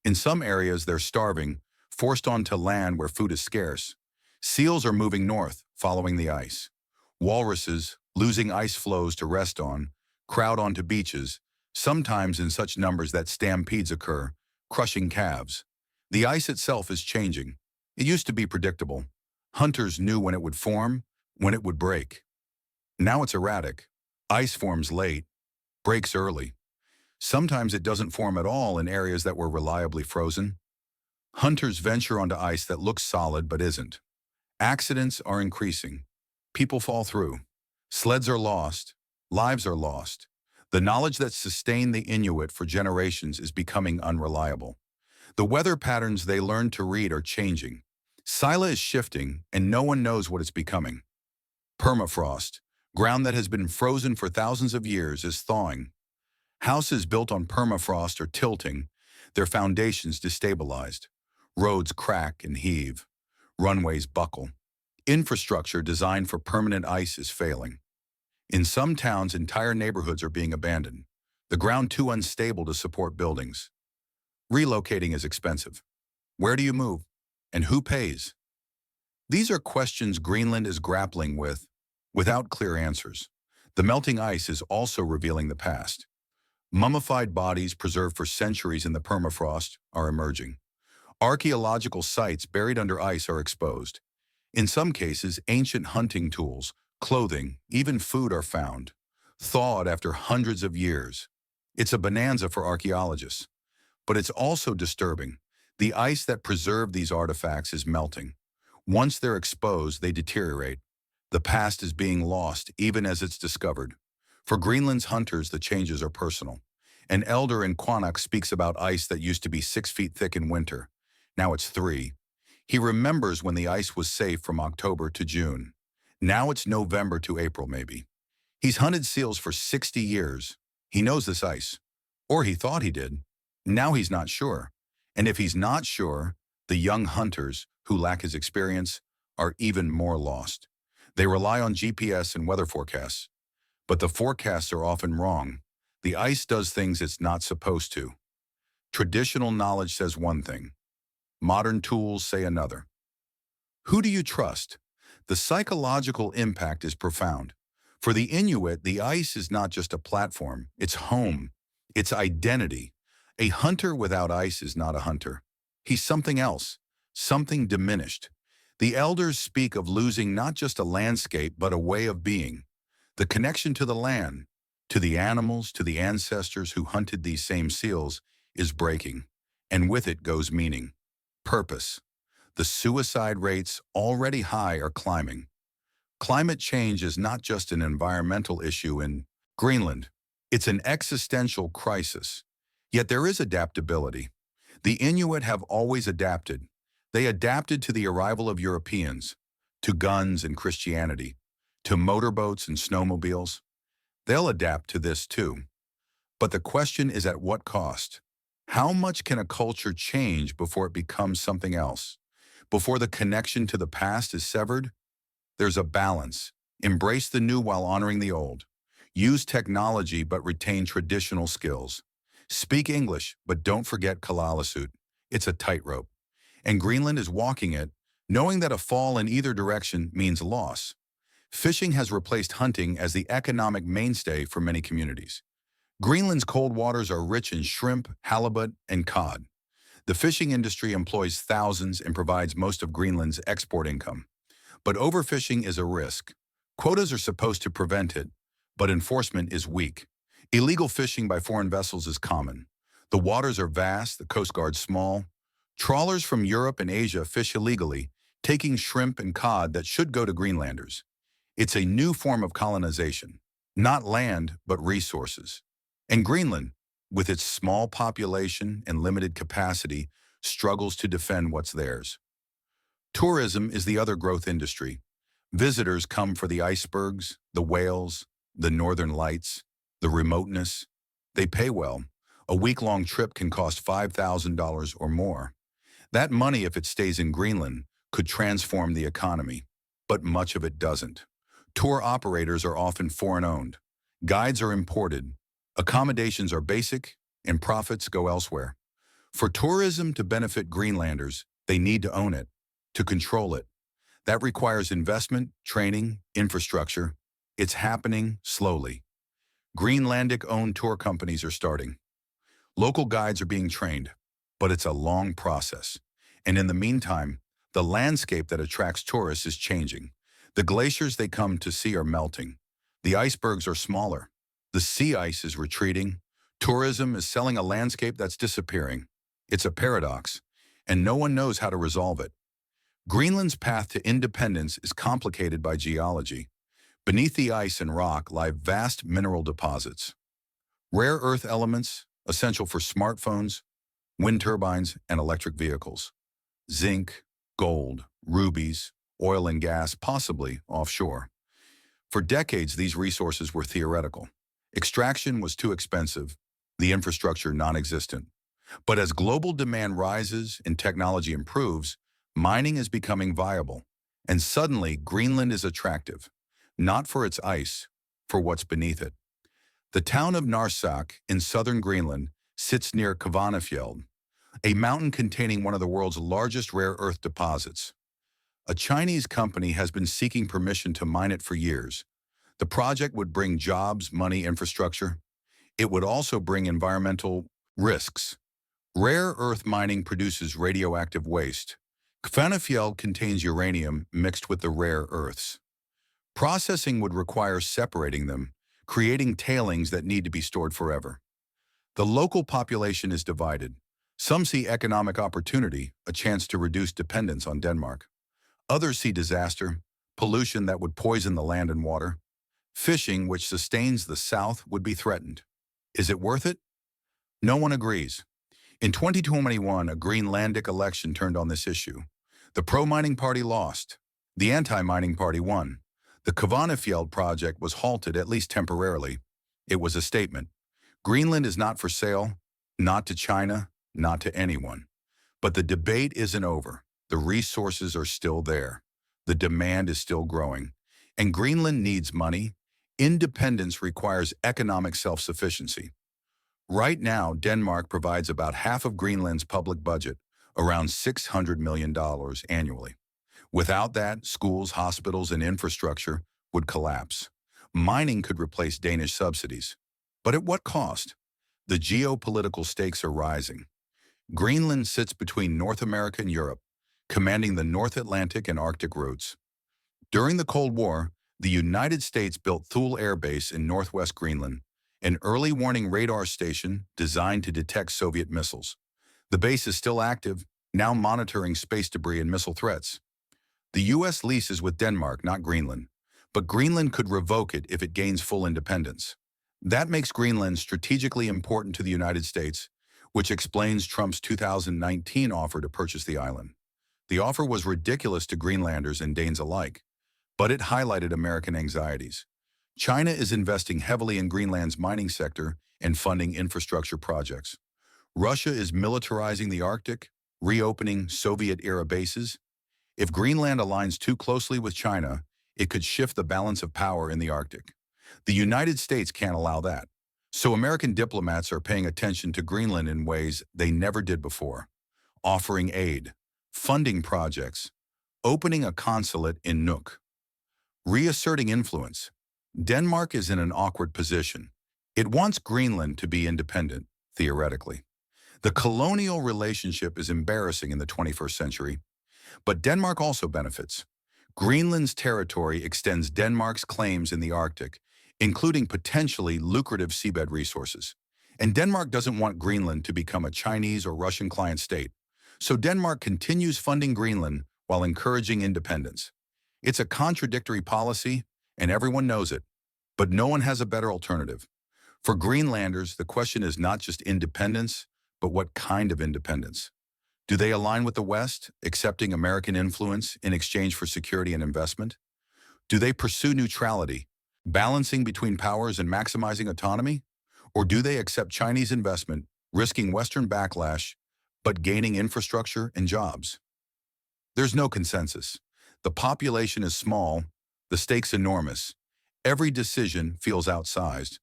In some areas, they're starving, forced onto land where food is scarce. Seals are moving north, following the ice. Walruses, losing ice floes to rest on, crowd onto beaches, sometimes in such numbers that stampedes occur, crushing calves. The ice itself is changing. It used to be predictable. Hunters knew when it would form, when it would break. Now it's erratic. Ice forms late, breaks early. Sometimes it doesn't form at all in areas that were reliably frozen. Hunters venture onto ice that looks solid but isn't. Accidents are increasing. People fall through. Sleds are lost. Lives are lost. The knowledge that sustained the Inuit for generations is becoming unreliable. The weather patterns they learned to read are changing. Scylla is shifting, and no one knows what it's becoming. Permafrost, ground that has been frozen for thousands of years, is thawing. Houses built on permafrost are tilting, their foundations destabilized. Roads crack and heave. Runways buckle. Infrastructure designed for permanent ice is failing. In some towns, entire neighborhoods are being abandoned, the ground too unstable to support buildings. Relocating is expensive. Where do you move? And who pays? These are questions Greenland is grappling with, without clear answers. The melting ice is also revealing the past. Mummified bodies preserved for centuries in the permafrost are emerging. Archaeological sites buried under ice are exposed. In some cases, ancient hunting tools, clothing, even food are found, thawed after hundreds of years. It's a bonanza for archaeologists. But it's also disturbing. The ice that preserved these artifacts is melting. Once they're exposed, they deteriorate. The past is being lost, even as it's discovered. For Greenland's hunters, the changes are personal. An elder in Qaanaaq speaks about ice that used to be 6 feet thick in winter. Now it's 3. He remembers when the ice was safe from October to June. Now it's November to April, maybe. He's hunted seals for 60 years. He knows this ice. Or he thought he did. Now he's not sure. And if he's not sure, the young hunters, who lack his experience, are even more lost. They rely on GPS and weather forecasts. But the forecasts are often wrong. The ice does things it's not supposed to. Traditional knowledge says one thing. Modern tools say another. Who do you trust? The psychological impact is profound. For the Inuit, the ice is not just a platform, it's home, it's identity. A hunter without ice is not a hunter. He's something else, something diminished. The elders speak of losing not just a landscape, but a way of being. The connection to the land, to the animals, to the ancestors who hunted these same seals is breaking, and with it goes meaning, purpose. The suicide rates, already high, are climbing. Climate change is not just an environmental issue in Greenland. It's an existential crisis. Yet there is adaptability. The Inuit have always adapted. They adapted to the arrival of Europeans, to guns and Christianity, to motorboats and snowmobiles. They'll adapt to this too. But the question is, at what cost? How much can a culture change before it becomes something else? Before the connection to the past is severed? There's a balance. Embrace the new while honoring the old. Use technology but retain traditional skills. Speak English, but don't forget Ilulissat. It's a tightrope. And Greenland is walking it, knowing that a fall in either direction means loss. Fishing has replaced hunting as the economic mainstay for many communities. Greenland's cold waters are rich in shrimp, halibut, and cod. The fishing industry employs thousands and provides most of Greenland's export income. But overfishing is a risk. Quotas are supposed to prevent it, but enforcement is weak. Illegal fishing by foreign vessels is common. The waters are vast, the Coast Guard's small. Trawlers from Europe and Asia fish illegally, taking shrimp and cod that should go to Greenlanders. It's a new form of colonization, not land, but resources. And Greenland, with its small population and limited capacity, struggles to defend what's theirs. Tourism is the other growth industry. Visitors come for the icebergs, the whales, the northern lights, the remoteness. They pay well. A week-long trip can cost $5,000 or more. That money, if it stays in Greenland, could transform the economy. But much of it doesn't. Tour operators are often foreign-owned. Guides are imported. Accommodations are basic, and profits go elsewhere. For tourism to benefit Greenlanders, they need to own it, to control it. That requires investment, training, infrastructure. It's happening slowly. Greenlandic-owned tour companies are starting. Local guides are being trained, but it's a long process. And in the meantime, the landscape that attracts tourists is changing. The glaciers they come to see are melting. The icebergs are smaller. The sea ice is retreating. Tourism is selling a landscape that's disappearing. It's a paradox, and no one knows how to resolve it. Greenland's path to independence is complicated by geology. Beneath the ice and rock lie vast mineral deposits. Rare earth elements, essential for smartphones, wind turbines, and electric vehicles. Zinc, gold, rubies, oil and gas, possibly offshore. For decades, these resources were theoretical. Extraction was too expensive, the infrastructure non-existent. But as global demand rises and technology improves, mining is becoming viable. And suddenly, Greenland is attractive, not for its ice, for what's beneath it. The town of Nuuk in southern Greenland sits near Kvanefjeld, a mountain containing one of the world's largest rare earth deposits. A Chinese company has been seeking permission to mine it for years. The project would bring jobs, money, infrastructure. It would also bring environmental risks. Rare earth mining produces radioactive waste. Kvanefjeld contains uranium mixed with the rare earths. Processing would require separating them, creating tailings that need to be stored forever. The local population is divided. Some see economic opportunity, a chance to reduce dependence on Denmark. Others see disaster, pollution that would poison the land and water. Fishing, which sustains the South, would be threatened. Is it worth it? No one agrees. In 2021, a Greenlandic election turned on this issue. The pro-mining party lost. The anti-mining party won. The Kvanefjeld project was halted, at least temporarily. It was a statement. Greenland is not for sale, not to China, not to anyone. But the debate isn't over. The resources are still there. The demand is still growing. And Greenland needs money. Independence requires economic self-sufficiency. Right now, Denmark provides about half of Greenland's public budget, around $600 million annually. Without that, schools, hospitals, and infrastructure would collapse. Mining could replace Danish subsidies. But at what cost? The geopolitical stakes are rising. Greenland sits between North America and Europe, commanding the North Atlantic and Arctic routes. During the Cold War, the United States built Thule Air Base in northwest Greenland, an early warning radar station designed to detect Soviet missiles. The base is still active, now monitoring space debris and missile threats. The U.S. lease is with Denmark, not Greenland, but Greenland could revoke it if it gains full independence. That makes Greenland strategically important to the United States, which explains Trump's 2019 offer to purchase the island. The offer was ridiculous to Greenlanders and Danes alike, but it highlighted American anxieties. China is investing heavily in Greenland's mining sector and funding infrastructure projects. Russia is militarizing the Arctic, reopening Soviet-era bases. If Greenland aligns too closely with China, it could shift the balance of power in the Arctic. The United States can't allow that. So American diplomats are paying attention to Greenland in ways they never did before, offering aid, funding projects, opening a consulate in Nuuk, reasserting influence. Denmark is in an awkward position. It wants Greenland to be independent, theoretically. The colonial relationship is embarrassing in the 21st century, but Denmark also benefits. Greenland's territory extends Denmark's claims in the Arctic, including potentially lucrative seabed resources. And Denmark doesn't want Greenland to become a Chinese or Russian client state, so Denmark continues funding Greenland while encouraging independence. It's a contradictory policy, and everyone knows it, but no one has a better alternative. For Greenlanders, the question is not just independence, but what kind of independence? Do they align with the West, accepting American influence in exchange for security and investment? Do they pursue neutrality, balancing between powers and maximizing autonomy? Or do they accept Chinese investment, risking Western backlash, but gaining infrastructure and jobs? There's no consensus. The population is small, the stakes enormous. Every decision feels outsized.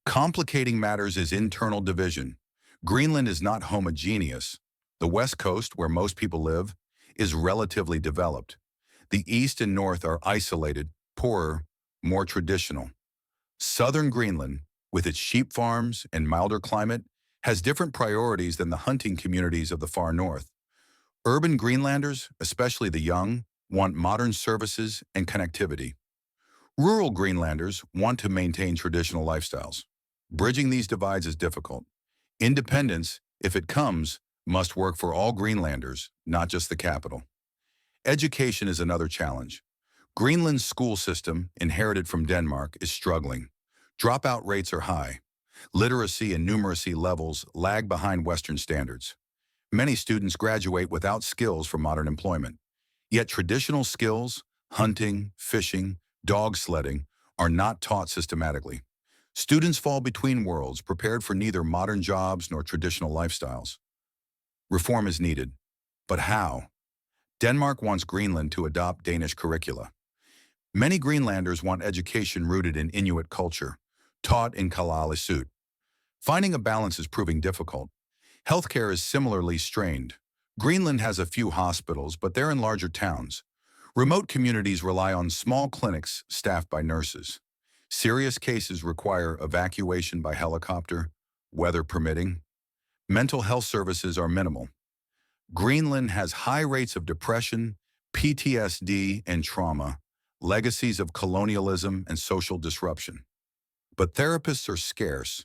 Complicating matters is internal division. Greenland is not homogeneous. The West Coast, where most people live, is relatively developed. The East and North are isolated, poorer, more traditional. Southern Greenland, with its sheep farms and milder climate, has different priorities than the hunting communities of the far north. Urban Greenlanders, especially the young, want modern services and connectivity. Rural Greenlanders want to maintain traditional lifestyles. Bridging these divides is difficult. Independence, if it comes, must work for all Greenlanders, not just the capital. Education is another challenge. Greenland's school system, inherited from Denmark, is struggling. Dropout rates are high. Literacy and numeracy levels lag behind Western standards. Many students graduate without skills for modern employment. Yet traditional skills, hunting, fishing, dog sledding, are not taught systematically. Students fall between worlds, prepared for neither modern jobs nor traditional lifestyles. Reform is needed. But how? Denmark wants Greenland to adopt Danish curricula. Many Greenlanders want education rooted in Inuit culture, taught in Ilulissat. Finding a balance is proving difficult. Healthcare is similarly strained. Greenland has a few hospitals, but they're in larger towns. Remote communities rely on small clinics staffed by nurses. Serious cases require evacuation by helicopter, weather permitting. Mental health services are minimal. Greenland has high rates of depression, PTSD, and trauma, legacies of colonialism and social disruption. But therapists are scarce.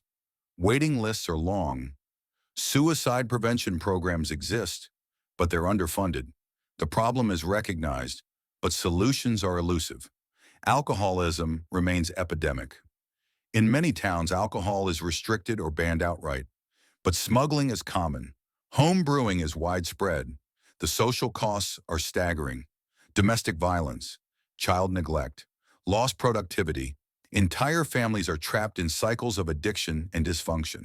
Waiting lists are long. Suicide prevention programs exist, but they're underfunded. The problem is recognized, but solutions are elusive. Alcoholism remains epidemic. In many towns, alcohol is restricted or banned outright, but smuggling is common. Home brewing is widespread. The social costs are staggering. Domestic violence, child neglect, lost productivity. Entire families are trapped in cycles of addiction and dysfunction.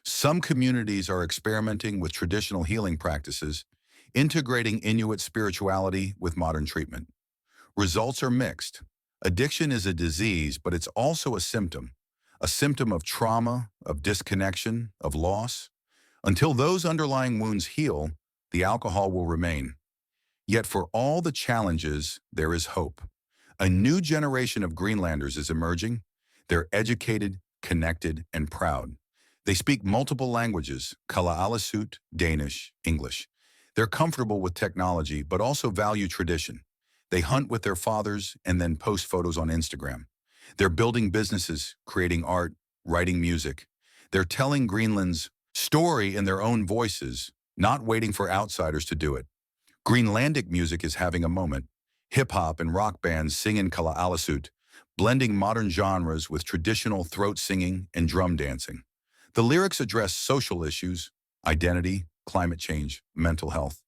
Some communities are experimenting with traditional healing practices, integrating Inuit spirituality with modern treatment. Results are mixed. Addiction is a disease, but it's also a symptom of trauma, of disconnection, of loss. Until those underlying wounds heal, the alcohol will remain. Yet for all the challenges, there is hope. A new generation of Greenlanders is emerging. They're educated, connected, and proud. They speak multiple languages, Ilulissat, Danish, English. They're comfortable with technology, but also value tradition. They hunt with their fathers and then post photos on Instagram. They're building businesses, creating art, writing music. They're telling Greenland's story in their own voices, not waiting for outsiders to do it. Greenlandic music is having a moment. Hip-hop and rock bands sing in Ilulissat, blending modern genres with traditional throat singing and drum dancing. The lyrics address social issues, identity, climate change, mental health.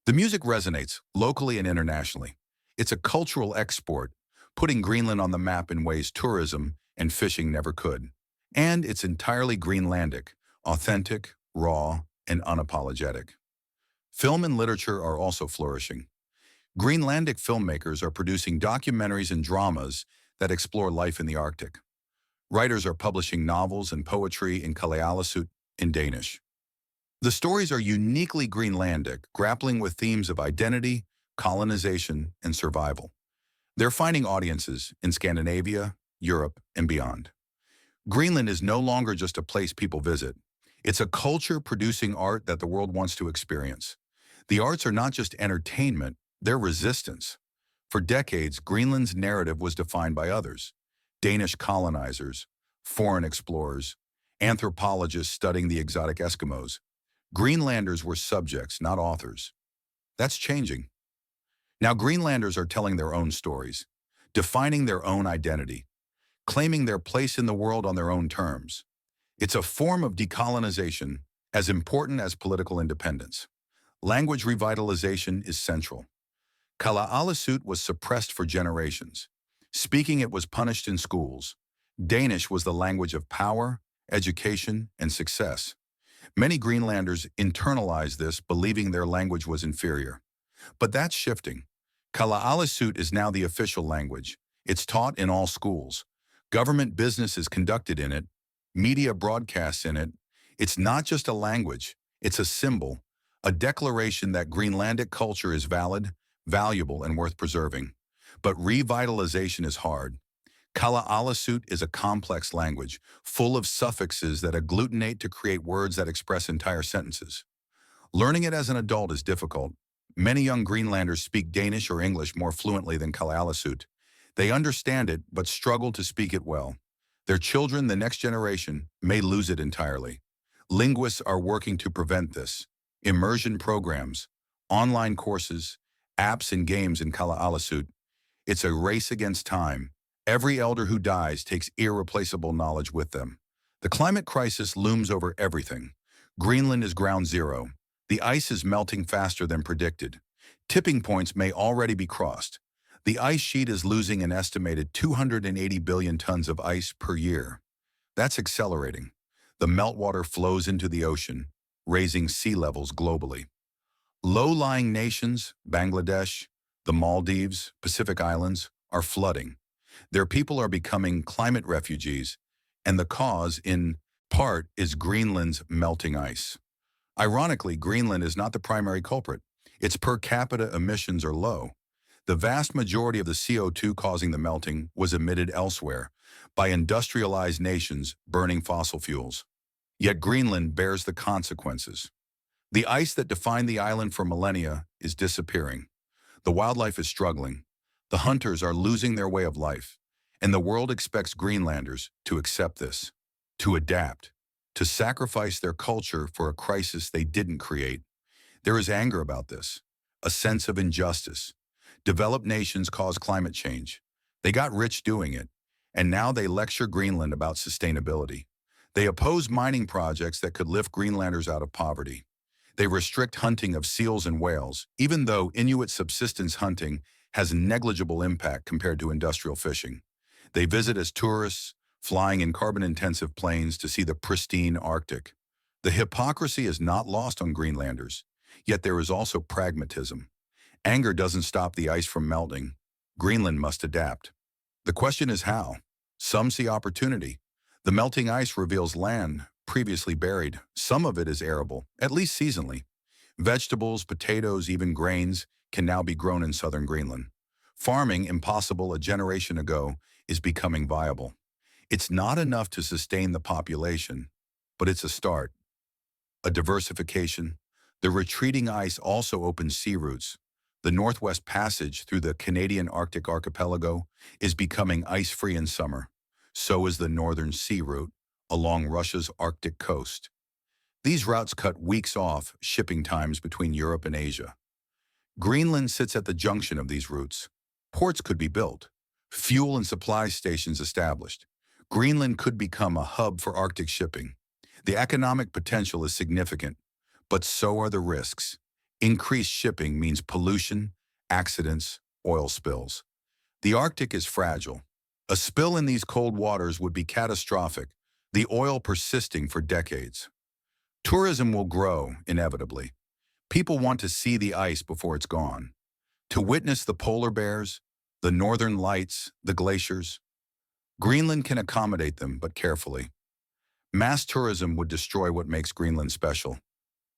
The music resonates locally and internationally. It's a cultural export, putting Greenland on the map in ways tourism and fishing never could. And it's entirely Greenlandic, authentic, raw, and unapologetic. Film and literature are also flourishing. Greenlandic filmmakers are producing documentaries and dramas that explore life in the Arctic. Writers are publishing novels and poetry in Ilulissat in Danish. The stories are uniquely Greenlandic, grappling with themes of identity, colonization, and survival. They're finding audiences in Scandinavia, Europe, and beyond. Greenland is no longer just a place people visit. It's a culture producing art that the world wants to experience. The arts are not just entertainment, they're resistance. For decades, Greenland's narrative was defined by others: Danish colonizers, foreign explorers, anthropologists studying the exotic Eskimos. Greenlanders were subjects, not authors. That's changing. Now Greenlanders are telling their own stories, defining their own identity, claiming their place in the world on their own terms. It's a form of decolonization as important as political independence. Language revitalization is central. Ilulissat was suppressed for generations. Speaking it was punished in schools. Danish was the language of power, education, and success. Many Greenlanders internalized this, believing their language was inferior. But that's shifting. Ilulissat is now the official language. It's taught in all schools. Government business is conducted in it. Media broadcasts in it. It's not just a language. It's a symbol, a declaration that Greenlandic culture is valid, valuable, and worth preserving. But revitalization is hard. Ilulissat is a complex language, full of suffixes that agglutinate to create words that express entire sentences. Learning it as an adult is difficult. Many young Greenlanders speak Danish or English more fluently than Ilulissat. They understand it, but struggle to speak it well. Their children, the next generation, may lose it entirely. Linguists are working to prevent this. Immersion programs, online courses, apps and games in Ilulissat. It's a race against time. Every elder who dies takes irreplaceable knowledge with them. The climate crisis looms over everything. Greenland is ground zero. The ice is melting faster than predicted. Tipping points may already be crossed. The ice sheet is losing an estimated 280 billion tons of ice per year. That's accelerating. The meltwater flows into the ocean, raising sea levels globally. Low-lying nations, Bangladesh, the Maldives, Pacific Islands, are flooding. Their people are becoming climate refugees, and the cause, in part, is Greenland's melting ice. Ironically, Greenland is not the primary culprit. Its per capita emissions are low. The vast majority of the CO2 causing the melting was emitted elsewhere, by industrialized nations burning fossil fuels. Yet Greenland bears the consequences. The ice that defined the island for millennia is disappearing. The wildlife is struggling. The hunters are losing their way of life. And the world expects Greenlanders to accept this, to adapt, to sacrifice their culture for a crisis they didn't create. There is anger about this, a sense of injustice. Developed nations cause climate change. They got rich doing it, and now they lecture Greenland about sustainability. They oppose mining projects that could lift Greenlanders out of poverty. They restrict hunting of seals and whales, even though Inuit subsistence hunting has negligible impact compared to industrial fishing. They visit as tourists, flying in carbon-intensive planes to see the pristine Arctic. The hypocrisy is not lost on Greenlanders, yet there is also pragmatism. Anger doesn't stop the ice from melting. Greenland must adapt. The question is how. Some see opportunity. The melting ice reveals land previously buried. Some of it is arable, at least seasonally. Vegetables, potatoes, even grains can now be grown in southern Greenland. Farming, impossible a generation ago, is becoming viable. It's not enough to sustain the population, but it's a start. A diversification. The retreating ice also opens sea routes. The Northwest Passage through the Canadian Arctic archipelago is becoming ice-free in summer. So is the Northern Sea Route along Russia's Arctic coast. These routes cut weeks off shipping times between Europe and Asia. Greenland sits at the junction of these routes. Ports could be built, fuel and supply stations established. Greenland could become a hub for Arctic shipping. The economic potential is significant, but so are the risks. Increased shipping means pollution, accidents, oil spills. The Arctic is fragile. A spill in these cold waters would be catastrophic, the oil persisting for decades. Tourism will grow, inevitably. People want to see the ice before it's gone, to witness the polar bears, the northern lights, the glaciers. Greenland can accommodate them, but carefully. Mass tourism would destroy what makes Greenland special: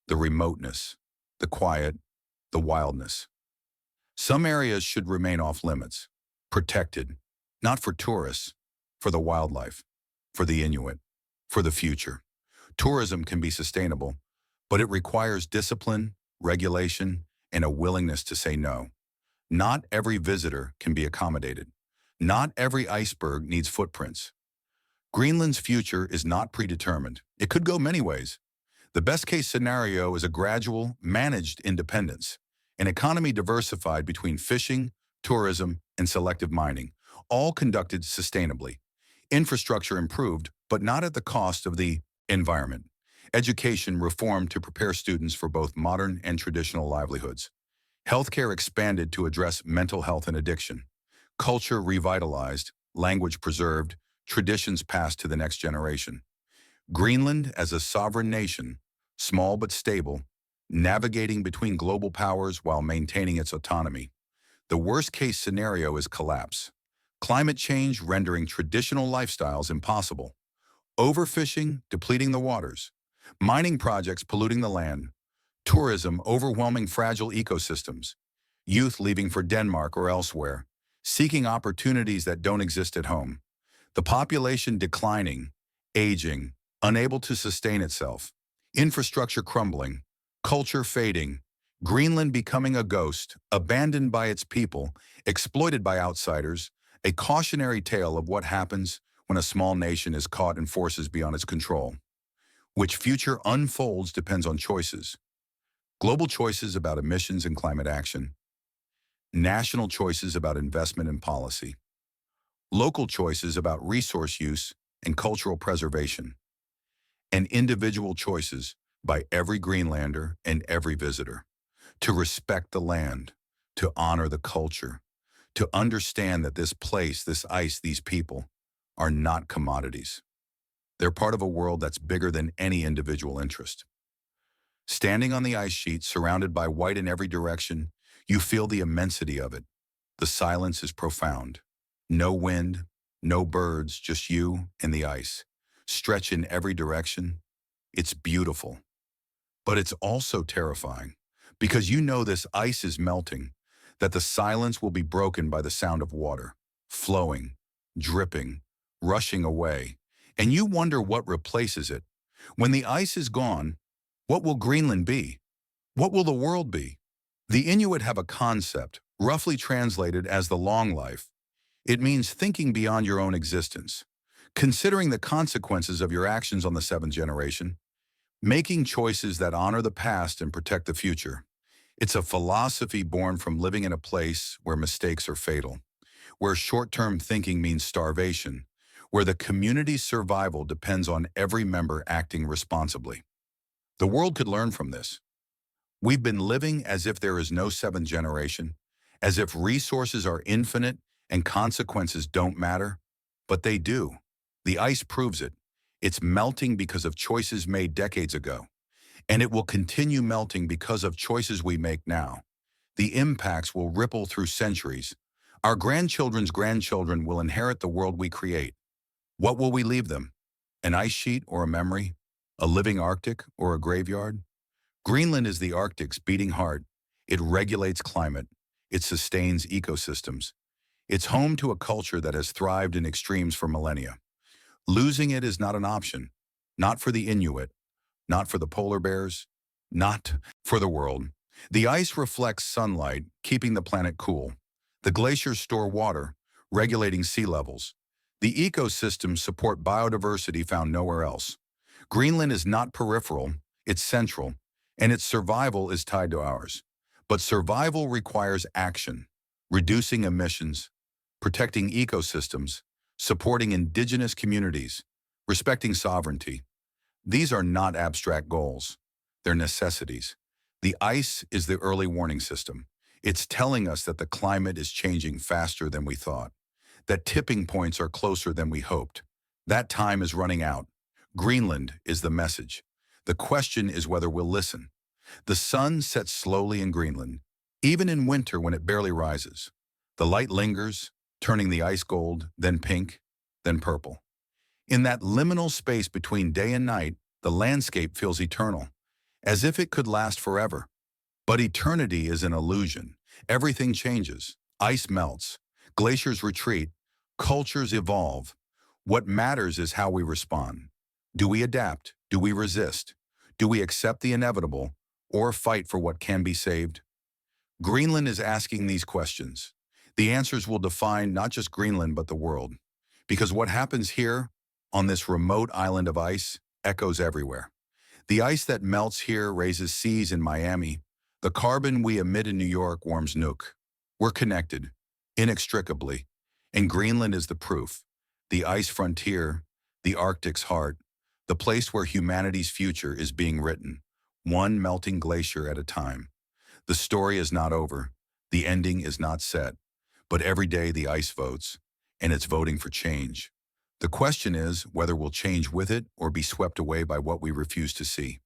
the remoteness, the quiet, the wildness. Some areas should remain off limits, protected, not for tourists, for the wildlife, for the Inuit, for the future. Tourism can be sustainable, but it requires discipline, regulation, and a willingness to say no. Not every visitor can be accommodated. Not every iceberg needs footprints. Greenland's future is not predetermined. It could go many ways. The best-case scenario is a gradual, managed independence, an economy diversified between fishing, tourism, and selective mining, all conducted sustainably. Infrastructure improved, but not at the cost of the environment. Education reformed to prepare students for both modern and traditional livelihoods. Healthcare expanded to address mental health and addiction. Culture revitalized, language preserved, traditions passed to the next generation. Greenland, as a sovereign nation, small but stable, navigating between global powers while maintaining its autonomy. The worst-case scenario is collapse. Climate change rendering traditional lifestyles impossible. Overfishing depleting the waters. Mining projects polluting the land. Tourism overwhelming fragile ecosystems. Youth leaving for Denmark or elsewhere, seeking opportunities that don't exist at home. The population declining, aging, unable to sustain itself. Infrastructure crumbling, culture fading. Greenland becoming a ghost, abandoned by its people, exploited by outsiders. A cautionary tale of what happens when a small nation is caught in forces beyond its control. Which future unfolds depends on choices. Global choices about emissions and climate action. National choices about investment and policy. Local choices about resource use and cultural preservation. And individual choices by every Greenlander and every visitor. To respect the land, to honor the culture, to understand that this place, this ice, these people are not commodities. They're part of a world that's bigger than any individual interest. Standing on the ice sheet, surrounded by white in every direction, you feel the immensity of it. The silence is profound. No wind, no birds, just you and the ice. Stretch in every direction. It's beautiful. But it's also terrifying, because you know this ice is melting, that the silence will be broken by the sound of water, flowing, dripping, rushing away, and you wonder what replaces it. When the ice is gone, what will Greenland be? What will the world be? The Inuit have a concept, roughly translated as the long life. It means thinking beyond your own existence, considering the consequences of your actions on the seventh generation, making choices that honor the past and protect the future. It's a philosophy born from living in a place where mistakes are fatal, where short-term thinking means starvation, where the community's survival depends on every member acting responsibly. The world could learn from this. We've been living as if there is no seventh generation, as if resources are infinite and consequences don't matter. But they do. The ice proves it. It's melting because of choices made decades ago, and it will continue melting because of choices we make now. The impacts will ripple through centuries. Our grandchildren's grandchildren will inherit the world we create. What will we leave them? An ice sheet or a memory? A living Arctic or a graveyard? Greenland is the Arctic's beating heart. It regulates climate. It sustains ecosystems. It's home to a culture that has thrived in extremes for millennia. Losing it is not an option. Not for the Inuit, not for the polar bears, not for the world. The ice reflects sunlight, keeping the planet cool. The glaciers store water, regulating sea levels. The ecosystems support biodiversity found nowhere else. Greenland is not peripheral, it's central, and its survival is tied to ours. But survival requires action, reducing emissions, protecting ecosystems, supporting indigenous communities, respecting sovereignty. These are not abstract goals. They're necessities. The ice is the early warning system. It's telling us that the climate is changing faster than we thought, that tipping points are closer than we hoped. That time is running out. Greenland is the message. The question is whether we'll listen. The sun sets slowly in Greenland, even in winter when it barely rises. The light lingers, turning the ice gold, then pink, then purple. In that liminal space between day and night, the landscape feels eternal, as if it could last forever. But eternity is an illusion. Everything changes. Ice melts. Glaciers retreat. Cultures evolve. What matters is how we respond. Do we adapt? Do we resist? Do we accept the inevitable or fight for what can be saved? Greenland is asking these questions. The answers will define not just Greenland but the world. Because what happens here, on this remote island of ice, echoes everywhere. The ice that melts here raises seas in Miami. The carbon we emit in New York warms Nuuk. We're connected, inextricably, and Greenland is the proof. The ice frontier, the Arctic's heart, the place where humanity's future is being written, one melting glacier at a time. The story is not over. The ending is not set. But every day the ice votes, and it's voting for change. The question is whether we'll change with it or be swept away by what we refuse to see.